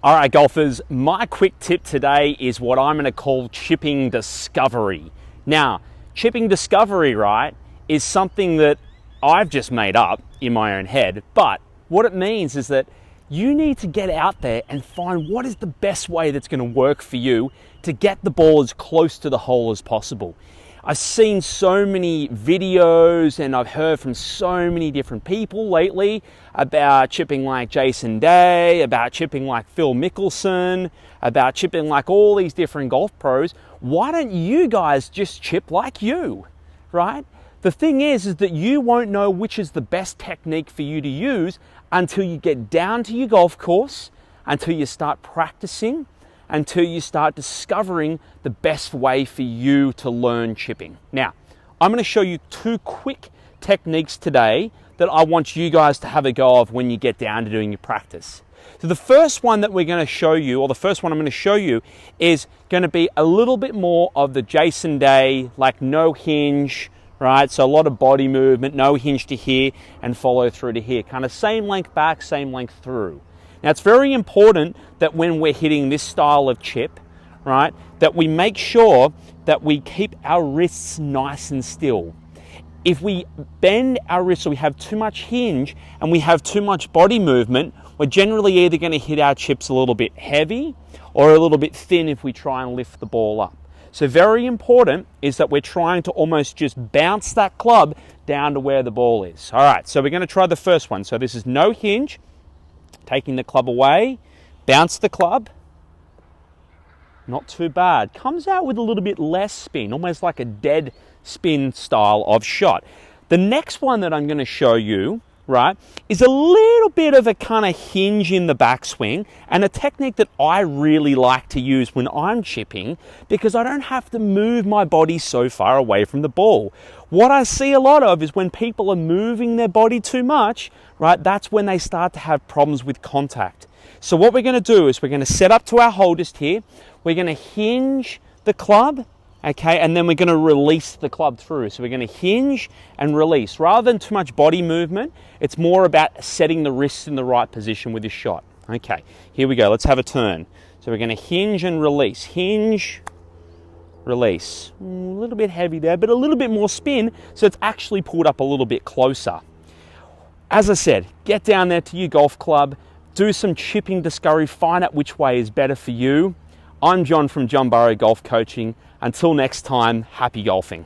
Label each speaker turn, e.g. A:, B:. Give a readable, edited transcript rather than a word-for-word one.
A: All right, golfers, my quick tip today is what I'm going to call chipping discovery. Now, chipping discovery, right, is something that I've just made up in my own head, but what it means is that you need to get out there and find what is the best way that's going to work for you to get the ball as close to the hole as possible. I've seen so many videos and I've heard from so many different people lately about chipping like Jason Day, about chipping like Phil Mickelson, about chipping like all these different golf pros. Why don't you guys just chip like you, right? The thing is that you won't know which is the best technique for you to use until you get down to your golf course, until you start practicing, until you start discovering the best way for you to learn chipping. Now, I'm going to show you two quick techniques today that I want you guys to have a go of when you get down to doing your practice. So the first one that we're going to show you, or the first one I'm going to show you, is going to be a little bit more of the Jason Day, like no hinge, right? So a lot of body movement, no hinge to here and follow through to here. Kind of same length back, same length through. Now, it's very important that when we're hitting this style of chip, right, that we make sure that we keep our wrists nice and still. If we bend our wrists or we have too much hinge and we have too much body movement, we're generally either going to hit our chips a little bit heavy or a little bit thin if we try and lift the ball up. So very important is that we're trying to almost just bounce that club down to where the ball is. All right, so we're going to try the first one. So this is no hinge. Taking the club away, bounce the club, not too bad. Comes out with a little bit less spin, almost like a dead spin style of shot. The next one that I'm going to show you, right, is a little bit of a kind of hinge in the backswing and a technique that I really like to use when I'm chipping because I don't have to move my body so far away from the ball. What I see a lot of is when people are moving their body too much, right, that's when they start to have problems with contact. So what we're going to do is we're going to set up to our holdest here. We're going to hinge the club, okay, and then we're going to release the club through. So we're going to hinge and release. Rather than too much body movement, it's more about setting the wrists in the right position with your shot. Okay, here we go. Let's have a turn. So we're going to hinge and release. Hinge, release. A little bit heavy there, but a little bit more spin, so it's actually pulled up a little bit closer. As I said, get down there to your golf club, do some chipping discovery, find out which way is better for you. I'm John from John Burrow Golf Coaching. Until next time, happy golfing.